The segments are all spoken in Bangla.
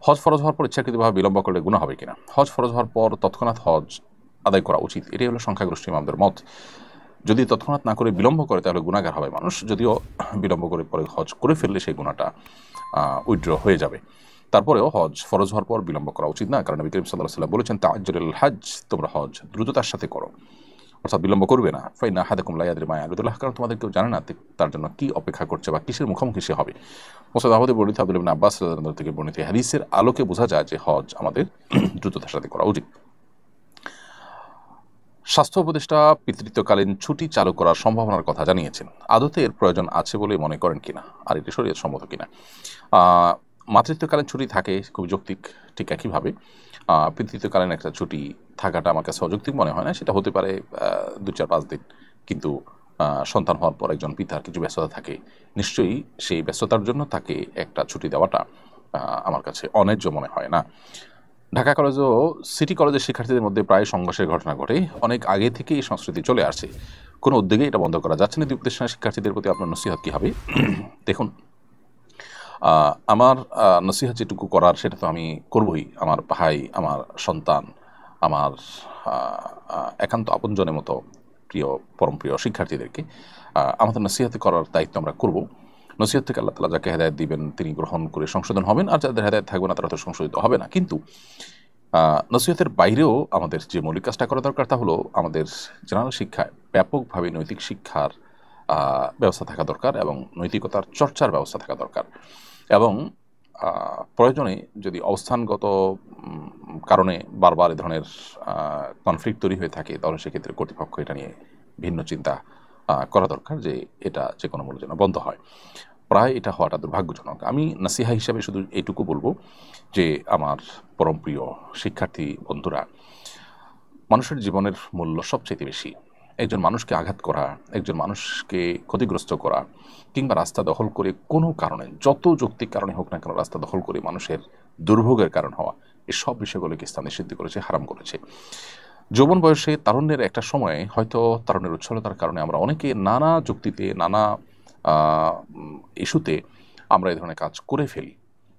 হজ ফরজ হওয়ার পর ইচ্ছাকৃতভাবে বিলম্ব করলে গুনাহ হবে কিনা? হজ ফরজ হওয়ার পর তৎক্ষণাৎ হজ আদায় করা উচিত, এটাই হলো সংখ্যাগরিষ্ঠ ইমামদের মত। যদি তৎক্ষণাৎ না করে বিলম্ব করে তাহলে গুনাহগার হবে মানুষ, যদিও বিলম্ব করে পরে হজ করে ফেললে সেই গুনাহটা উইথড্র হয়ে যাবে। তারপরেও হজ ফরজ হওয়ার পর বিলম্ব করা উচিত না, কারণ নবী করিম সাল্লাল্লাহু আলাইহি ওয়াসাল্লাম বলেছেন তাআজ্জুলুল হজ, তোমরা হজ দ্রুততার সাথে করো, অর্থাৎ বিলম্ব করবে না। ফাইন্না আহাদাকুম লা ইয়াদরি মা ইয়ারুদুল্লাহ, কারণ তোমাদের কেউ জানে না তার জন্য কি অপেক্ষা করছে বা কিসের মুখোমুখি সে হবে। মুসনাদ আহমদে বর্ণিত আব্দুল্লাহ ইবনে আব্বাস রাদিয়াল্লাহু আনহু থেকে বর্ণিত হাদিসের আলোকে বোঝা যায় যে হজ আমাদের দ্রুততার সাথে করা উচিত। স্বাস্থ্য উপদেষ্টা পিতৃত্বকালীন ছুটি চালু করার সম্ভাবনার কথা জানিয়েছেন, আদতে এর প্রয়োজন আছে বলে মনে করেন কিনা, আর এটি শরীয়ত সম্মত কিনা? মাতৃত্বকালীন ছুটি থাকে, খুব যৌক্তিক। ঠিক একইভাবে পিতৃত্বকালীন একটা ছুটি থাকাটা আমার কাছে অযৌক্তিক মনে হয় না। সেটা হতে পারে 2-4-5 দিন, কিন্তু সন্তান হওয়ার পর একজন পিতার কিছু ব্যস্ততা থাকে, নিশ্চয়ই সেই ব্যস্ততার জন্য তাকে একটা ছুটি দেওয়াটা আমার কাছে অন্যায্য মনে হয় না। ঢাকা কলেজ ও সিটি কলেজের শিক্ষার্থীদের মধ্যে প্রায় সংঘর্ষের ঘটনা ঘটে, অনেক আগে থেকেই এই সংস্কৃতি চলে আসছে, কোনো উদ্যোগে এটা বন্ধ করা যাচ্ছে না। দ্বিতীয় শিক্ষার্থীদের প্রতি আপনার নসিহত কী হবে? দেখুন, আমার নসিহত যেটুকু করার সেটা তো আমি করবই, আমার ভাই, আমার সন্তান, আমার একান্ত আপনজনের মতো প্রিয় পরম প্রিয় শিক্ষার্থীদেরকে আমাদের নসিহত করার দায়িত্ব আমরা করব। নসিহত থেকে আল্লাহ তাআলা যাকে হেদায়েত দিবেন তিনি গ্রহণ করে সংশোধন হবেন, আর যাদের হেদায়েত থাকবে না তারা তো সংশোধিত হবে না। কিন্তু নসিহতের বাইরেও আমাদের যে মৌলিক কাজটা করা দরকার তা হলো আমাদের জেনারেল শিক্ষায় ব্যাপকভাবে নৈতিক শিক্ষার ব্যবস্থা থাকা দরকার এবং নৈতিকতার চর্চার ব্যবস্থা থাকা দরকার। এবং প্রয়োজনে যদি অবস্থানগত কারণে বারবার এ ধরনের কনফ্লিক্ট তৈরি হয়ে থাকে, তাহলে সেক্ষেত্রে কর্তৃপক্ষ এটা নিয়ে ভিন্ন চিন্তা করা দরকার যে এটা যে কোনো মূল্যে যেন বন্ধ হয়। প্রায় এটা হওয়াটা দুর্ভাগ্যজনক। আমি নাসিহা হিসাবে শুধু এইটুকু বলবো যে আমার পরম প্রিয় শিক্ষার্থী বন্ধুরা, মানুষের জীবনের মূল্য সবচেয়ে বেশি। একজন মানুষকে আঘাত করা, একজন মানুষকে ক্ষতিগ্রস্ত করা, কিংবা রাস্তা দখল করে কোনো কারণে, যত যৌক্তিক কারণে হোক না কেন, রাস্তা দখল করে মানুষের দুর্ভোগের কারণ হওয়া, এই সব বিষয়গুলোকে ইসলাম নিষিদ্ধ করেছে, হারাম করেছে। যৌবন বয়সে তারুণ্যের একটা সময়ে হয়তো তারুণ্যের উচ্ছলতার কারণে আমরা অনেকে নানা যুক্তিতে, নানা ইস্যুতে আমরা এই ধরনের কাজ করে ফেলি।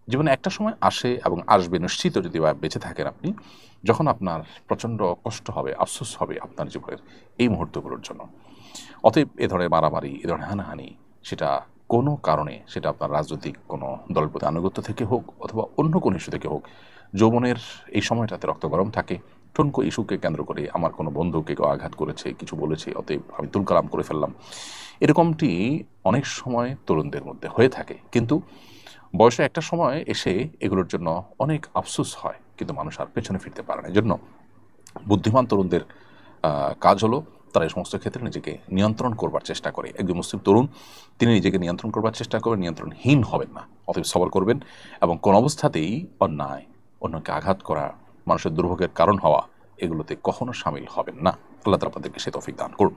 জীবনে একটা সময় আসে এবং আসবে নিশ্চিত, যদি বেঁচে থাকেন আপনি, যখন আপনার প্রচণ্ড কষ্ট হবে, আফসোস হবে আপনার জীবনের এই মুহূর্তগুলোর জন্য। অতএব এ ধরনের মারামারি, এ ধরনের হানাহানি, সেটা কোনো কারণে, সেটা আপনার রাজনৈতিক কোনো দলের প্রতি আনুগত্য থেকে হোক অথবা অন্য কোনো ইস্যু থেকে হোক, যৌবনের এই সময়টাতে রক্ত গরম থাকে, ঠুনকো ইস্যুকে কেন্দ্র করে আমার কোনো বন্ধুকে কেউ আঘাত করেছে, কিছু বলেছে, অতএব আমি তুলকালাম করে ফেললাম, এরকমটি অনেক সময় তরুণদের মধ্যে হয়ে থাকে। কিন্তু বয়সে একটা সময় এসে এগুলোর জন্য অনেক আফসোস হয়, কিন্তু মানুষ আর পেছনে ফিরতে পারে না। এই জন্য বুদ্ধিমান তরুণদের কাজ হলো তারা এই সমস্ত ক্ষেত্রে নিজেকে নিয়ন্ত্রণ করবার চেষ্টা করে। একজন মুসলিম তরুণ তিনি নিজেকে নিয়ন্ত্রণ করবার চেষ্টা করবেন, নিয়ন্ত্রণহীন হবেন না, অতএব সবর করবেন এবং কোন অবস্থাতেই অন্যায়, অন্যকে আঘাত করা, মানুষের দুর্ভোগের কারণ হওয়া, এগুলোতে কখনো সামিল হবেন না। আল্লাহ তাআলা আপনাদেরকে সে তৌফিক দান করুন।